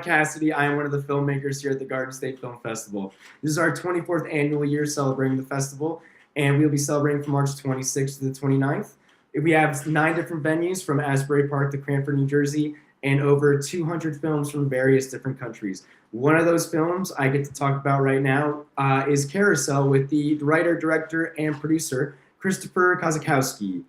Cassidy. I am one of the filmmakers here at the Garden State Film Festival. This is our 24th annual year celebrating the festival, and we'll be celebrating from March 26th to the 29th. We have 9 different venues from Asbury Park to Cranford, New Jersey, and over 200 films from various different countries. One of those films I get to talk about right now is Carousel with the writer, director, and producer, Christopher Kozakowski.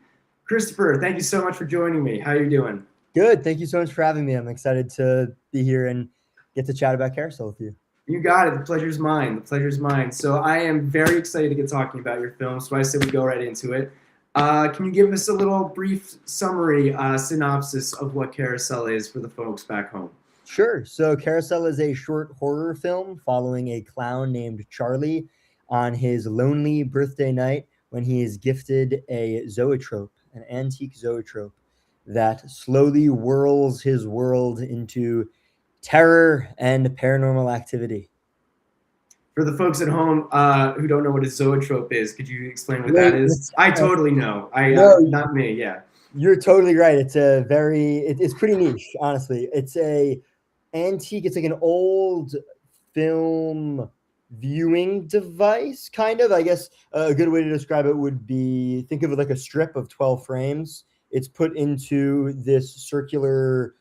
Christopher, thank you so much for joining me. How are you doing? Good. Thank you so much for having me. I'm excited to be here and get to chat about Carousel with you. You got it. The pleasure's mine. The pleasure's mine. So I am very excited to get talking about your film. So I said we go right into it. Can you give us a little brief summary, synopsis of what Carousel is for the folks back home? Sure. So Carousel is a short horror film following a clown named Charlie on his lonely birthday night when he is gifted a zoetrope, an antique zoetrope that slowly whirls his world into terror and paranormal activity. For the folks at home who don't know what a zoetrope is, could you explain what that is? I totally know. Not me. Yeah. You're totally right. It's pretty niche, honestly. It's a antique. It's like an old film viewing device, kind of. I guess a good way to describe it would be think of it like a strip of 12 frames. It's put into this circular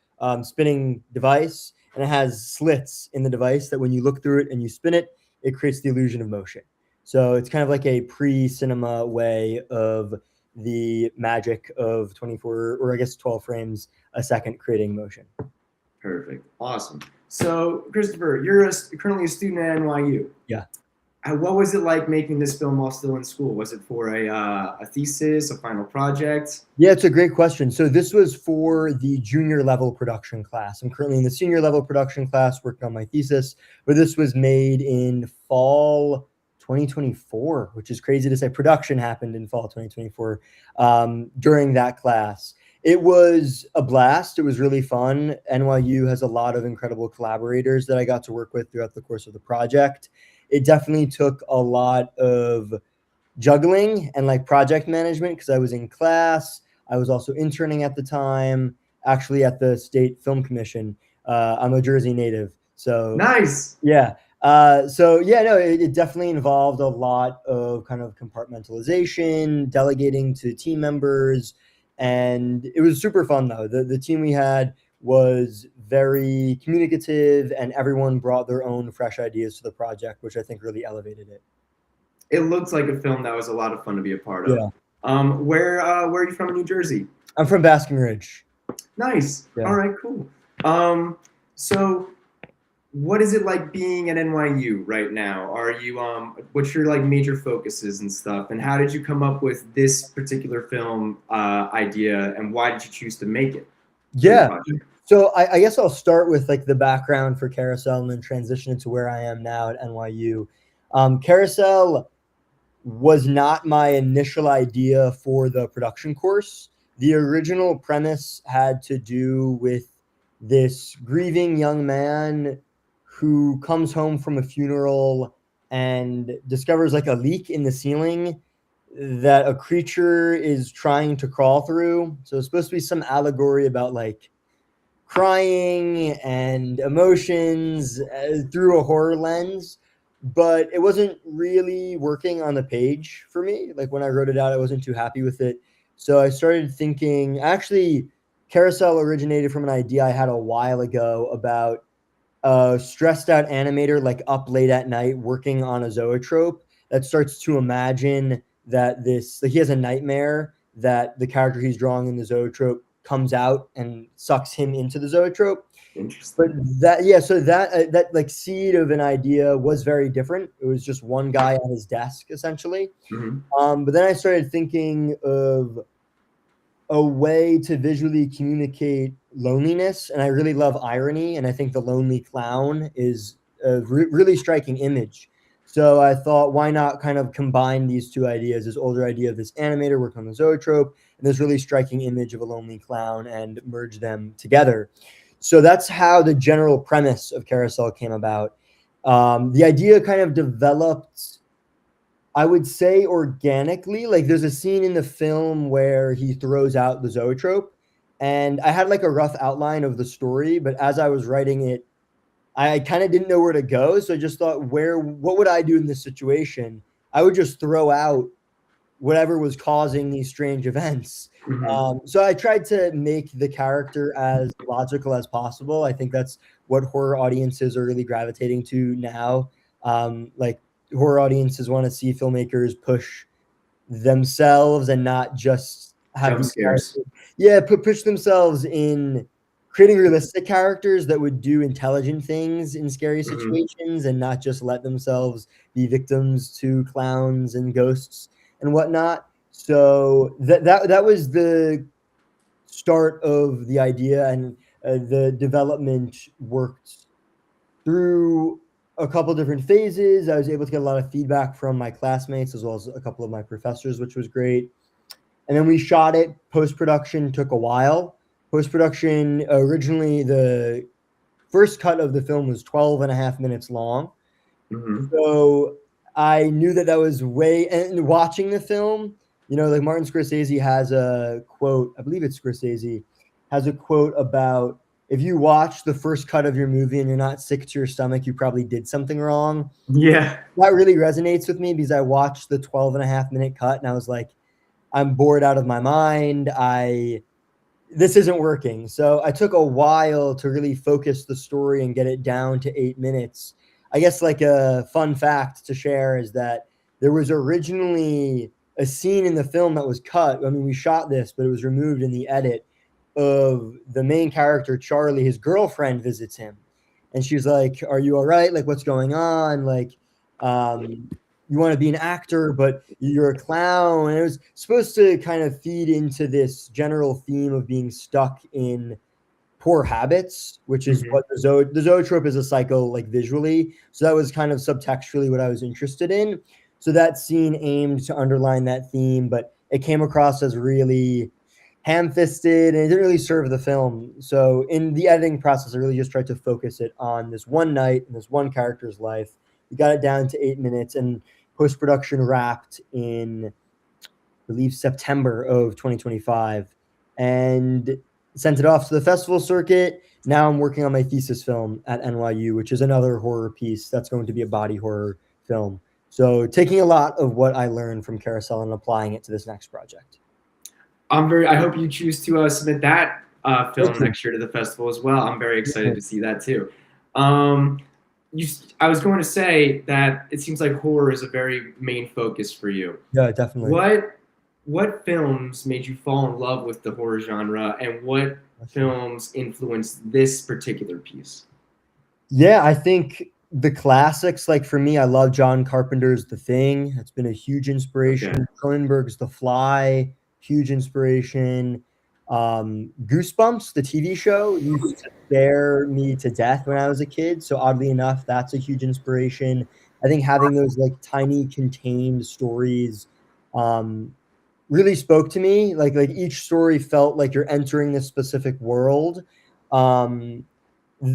spinning device, and it has slits in the device that when you look through it and you spin it, it creates the illusion of motion. So it's kind of like a pre-cinema way of the magic of 24 or I guess 12 frames a second creating motion. Perfect. Awesome. So, Christopher, you're currently a student at NYU. Yeah. What was it like making this film while still in school? Was it for a thesis, a final project? Yeah, it's a great question. So this was for the junior level production class. I'm currently in the senior level production class working on my thesis, but this was made in fall 2024, which is crazy to say. Production happened in fall 2024 during that class. It was a blast. It was really fun. NYU has a lot of incredible collaborators that I got to work with throughout the course of the project. It definitely took a lot of juggling and like project management because I was in class. I was also interning at the time, actually at the State Film Commission. I'm a Jersey native. So nice. Yeah. It definitely involved a lot of kind of compartmentalization, delegating to team members. And it was super fun, though. The team we had was very communicative, and everyone brought their own fresh ideas to the project, which I think really elevated it. It looks like a film that was a lot of fun to be a part of. Yeah. Where are you from in New Jersey? I'm from Basking Ridge. Nice. Yeah. All right, cool. So what is it like being at NYU right now? Are you what's your like major focuses and stuff? And how did you come up with this particular film idea, and why did you choose to make it? Yeah. So I guess I'll start with like the background for Carousel and then transition into where I am now at NYU. Carousel was not my initial idea for the production course. The original premise had to do with this grieving young man who comes home from a funeral and discovers like a leak in the ceiling that a creature is trying to crawl through. So it's supposed to be some allegory about like crying and emotions through a horror lens, but it wasn't really working on the page for me. Like when I wrote it out, I wasn't too happy with it. So I started thinking, actually, Carousel originated from an idea I had a while ago about a stressed out animator like up late at night working on a zoetrope that starts to imagine that he has a nightmare that the character he's drawing in the zoetrope comes out and sucks him into the zoetrope. Interesting. But that like seed of an idea was very different. It was just one guy at his desk essentially. Mm-hmm. But then I started thinking of a way to visually communicate loneliness, and I really love irony, and I think the lonely clown is a really striking image. So I thought, why not kind of combine these two ideas, this older idea of this animator working on the zoetrope and this really striking image of a lonely clown, and merge them together. So that's how the general premise of Carousel came about. The idea kind of developed, I would say, organically. Like there's a scene in the film where he throws out the zoetrope, and I had like a rough outline of the story, but as I was writing it, I kind of didn't know where to go. So I just thought, what would I do in this situation? I would just throw out whatever was causing these strange events. Hmm. So I tried to make the character as logical as possible. I think that's what horror audiences are really gravitating to now. Like horror audiences want to see filmmakers push themselves and not just have Jump these scares. characters, yeah, push themselves in creating realistic characters that would do intelligent things in scary Hmm. situations and not just let themselves be victims to clowns and ghosts and whatnot. So that was the start of the idea, and the development worked through a couple different phases. I was able to get a lot of feedback from my classmates as well as a couple of my professors, which was great. And then we shot it. Post production took a while. Post production, originally, the first cut of the film was 12 and a half minutes long. Hmm. So I knew that was way, and watching the film, like Martin Scorsese has a quote, I believe it's Scorsese, has a quote about if you watch the first cut of your movie and you're not sick to your stomach, you probably did something wrong. Yeah. That really resonates with me because I watched the 12 and a half minute cut and I was like, I'm bored out of my mind. This isn't working. So I took a while to really focus the story and get it down to 8 minutes. I guess like a fun fact to share is that there was originally a scene in the film that was cut. I mean, we shot this, but it was removed in the edit of the main character, Charlie. His girlfriend visits him and she's like, "Are you all right? Like, what's going on? Like, um, you want to be an actor, but you're a clown." And it was supposed to kind of feed into this general theme of being stuck in poor habits, which is Hmm. what the zoetrope is, a cycle, like visually. So that was kind of subtextually what I was interested in. So that scene aimed to underline that theme, but it came across as really ham-fisted and it didn't really serve the film. So in the editing process, I really just tried to focus it on this one night and this one character's life. We got it down to 8 minutes, and post-production wrapped in, I believe, September of 2025, and sent it off to the festival circuit. Now I'm working on my thesis film at NYU, which is another horror piece that's going to be a body horror film. So taking a lot of what I learned from Carousel and applying it to this next project. I hope you choose to submit that Thank film you. next year to the festival as well. I'm very excited to see that too. Um, I was going to say that it seems like horror is a very main focus for you. Yeah, definitely. What films made you fall in love with the horror genre, and what films influenced this particular piece? Yeah, I think the classics, like for me, I love John Carpenter's The Thing. It's been a huge Okay. inspiration. Cronenberg's The Fly, huge inspiration. Goosebumps, the TV show, used to scare me to death when I was a kid. So oddly enough, that's a huge inspiration. I think having those like tiny contained stories um, really spoke to me. Like each story felt like you're entering this specific world. Um,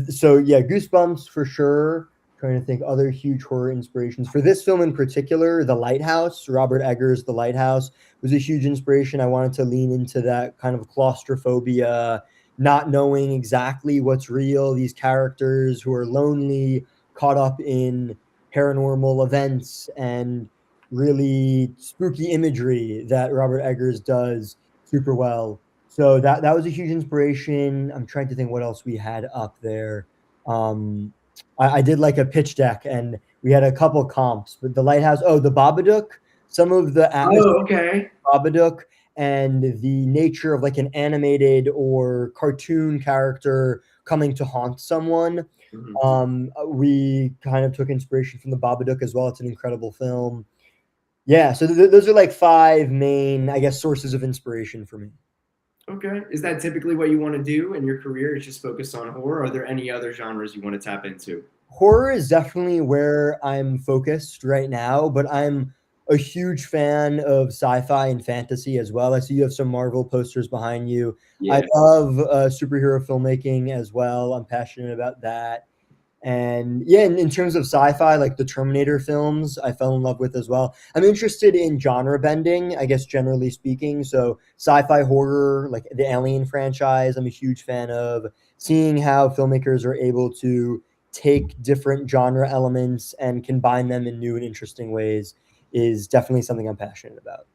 so yeah, Goosebumps for sure. Trying to think other huge horror inspirations for this film in particular. The Lighthouse, Robert Eggers' The Lighthouse was a huge inspiration. I wanted to lean into that kind of claustrophobia, not knowing exactly what's real. These characters who are lonely, caught up in paranormal events and really spooky imagery that Robert Eggers does super well. So that was a huge inspiration. I'm trying to think what else we had up there. Um, I did like a pitch deck, and we had a couple comps. But the Lighthouse, oh, the Babadook, some of the atmosphere Oh, okay. of Babadook and the nature of like an animated or cartoon character coming to haunt someone. Mhm. We kind of took inspiration from the Babadook as well. It's an incredible film. Yeah, so those are like five main, I guess, sources of inspiration for me. Okay. Is that typically what you want to do in your career? Is just focus on horror? Are there any other genres you want to tap into? Horror is definitely where I'm focused right now, but I'm a huge fan of sci-fi and fantasy as well. I see you have some Marvel posters behind you. I Yeah. love superhero filmmaking as well. I'm passionate about that. And yeah, in terms of sci-fi, like the Terminator films, I fell in love with as well. I'm interested in genre bending, I guess, generally speaking. So sci-fi horror, like the Alien franchise, I'm a huge fan of seeing how filmmakers are able to take different genre elements and combine them in new and interesting ways is definitely something I'm passionate about.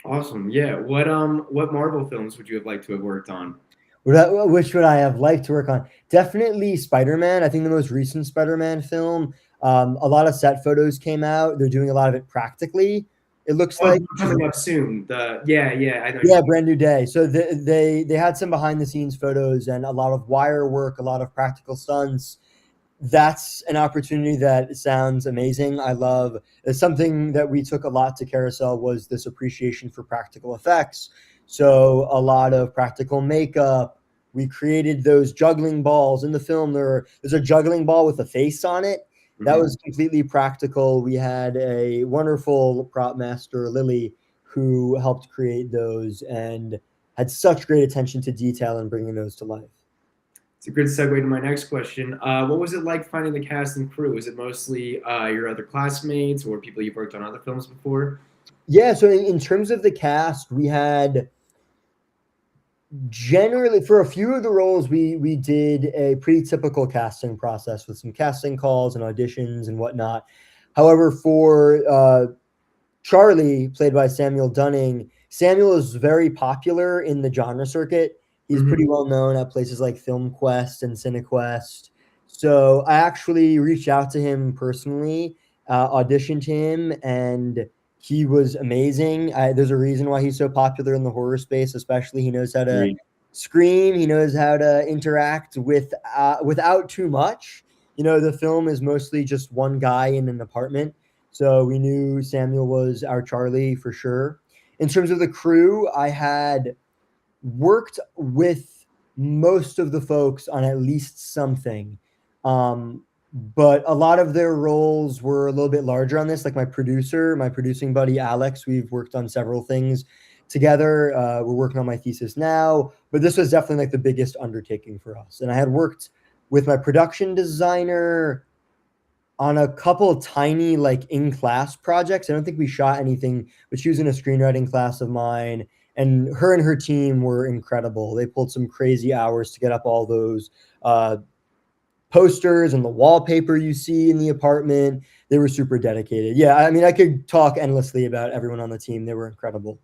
Awesome. Yeah. What Marvel films would you have liked to have worked on? Which would I have liked to work on? Definitely Spider-Man. I think the most recent Spider-Man film. A lot of set photos came out. They're doing a lot of it practically. It looks Oh, like coming up soon. Yeah, I know. yeah, brand new day. So they had some behind the scenes photos and a lot of wire work, a lot of practical stunts. That's an opportunity that sounds amazing. I love it's something that we took a lot to Carousel was this appreciation for practical effects. So a lot of practical makeup. We created those juggling balls in the film. There's a juggling ball with a face on it. That Mhm. was completely practical. We had a wonderful prop master, Lily, who helped create those and had such great attention to detail and bringing those to life. It's a good segue to my next question. What was it like finding the cast and crew? Is it mostly your other classmates or people you've worked on other films before? Yeah, so in terms of the cast, we had generally for a few of the roles we did a pretty typical casting process with some casting calls and auditions and whatnot. However, for Charlie, played by Samuel Dunning, Samuel is very popular in the genre circuit. He's Mhm. pretty well known at places like FilmQuest and CineQuest. So I actually reached out to him personally, auditioned him, and he was amazing. There's a reason why he's so popular in the horror space, especially he knows how to Great. scream. He knows how to interact with without too much. You know, the film is mostly just one guy in an apartment. So we knew Samuel was our Charlie for sure. In terms of the crew, I had worked with most of the folks on at least something. But a lot of their roles were a little bit larger on this. Like my producer, my producing buddy Alex, we've worked on several things together. We're working on my thesis now, but this was definitely like the biggest undertaking for us. And I had worked with my production designer on a couple of tiny like in class projects. I don't think we shot anything, but she was in a screenwriting class of mine, and her team were incredible. They pulled some crazy hours to get up all those posters and the wallpaper you see in the apartment. They were super dedicated. Yeah, I mean, I could talk endlessly about everyone on the team. They were incredible.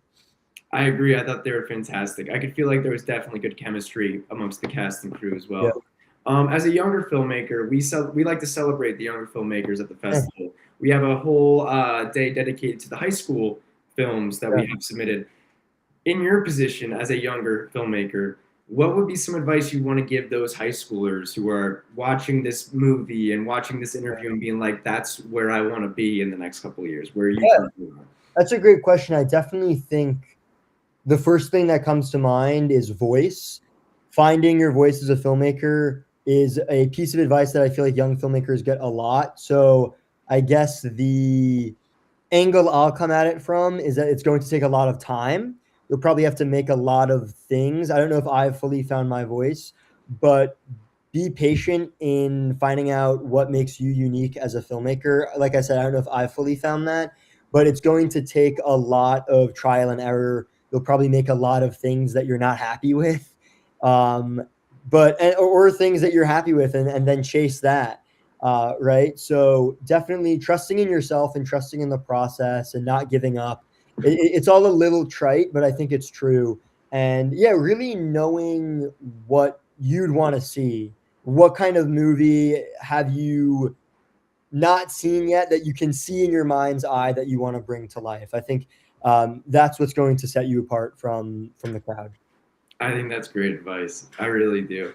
I agree. I thought they were fantastic. I could feel like there was definitely good chemistry amongst the cast and crew as Yeah. well. As a younger filmmaker, we like to celebrate the younger filmmakers at the Yeah. festival. We have a whole day dedicated to the high school films that we Yeah. have submitted. In your position as a younger filmmaker, what would be some advice you want to give those high schoolers who are watching this movie and watching this interview and being like, "That's where I want to be in the next couple of years"? Where are you Yeah, currently are? that's a great question. I definitely think the first thing that comes to mind is voice. Finding your voice as a filmmaker is a piece of advice that I feel like young filmmakers get a lot. So I guess the angle I'll come at it from is that it's going to take a lot of time. You'll probably have to make a lot of things. I don't know if I've fully found my voice, but be patient in finding out what makes you unique as a filmmaker. Like I said, I don't know if I've fully found that, but it's going to take a lot of trial and error. You'll probably make a lot of things that you're not happy with, um, or things that you're happy with, and then chase that. Right. So definitely trusting in yourself and trusting in the process and not giving up. It's all a little trite, but I think it's true. And yeah, really knowing what you'd want to see. What kind of movie have you not seen yet that you can see in your mind's eye that you want to bring to life? I think that's what's going to set you apart from the crowd. I think that's great advice. I really do.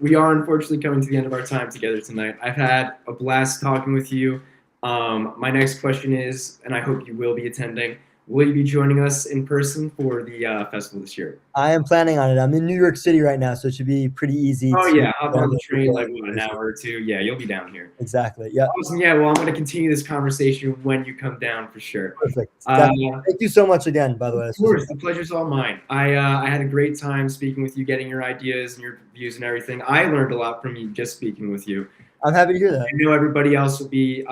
We are unfortunately coming to the end of our time together tonight. I've had a blast talking with you. My next question is, and I hope you will be attending, will you be joining us in person for the festival this year? I am planning on it. I'm in New York City right now, so it should be pretty easy Oh to yeah, hop on the train like what, an hour or two. Yeah, you'll be down here. Exactly. Yeah. Awesome. Yeah, well, I'm going to continue this conversation when you come down for sure. Perfect. Uh, Thank you so much again, by the way. Of course, the pleasure's all mine. I had a great time speaking with you, getting your ideas and your views and everything. I learned a lot from you just speaking with you. I'm happy to hear that. I know everybody else will be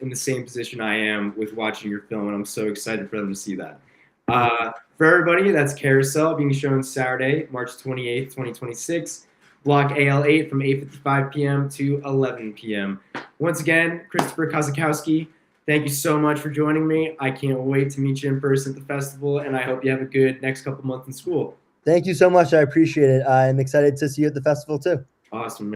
in the same position I am with watching your film, and I'm so excited for them to see that. For everybody, that's Carousel being shown Saturday, March 28th, 2026. Block AL8 from 8:55 p.m. to 11 p.m. Once again, Christopher Kozakowski, thank you so much for joining me. I can't wait to meet you in person at the festival, and I hope you have a good next couple months in school. Thank you so much. I appreciate it. I'm excited to see you at the festival too. Awesome.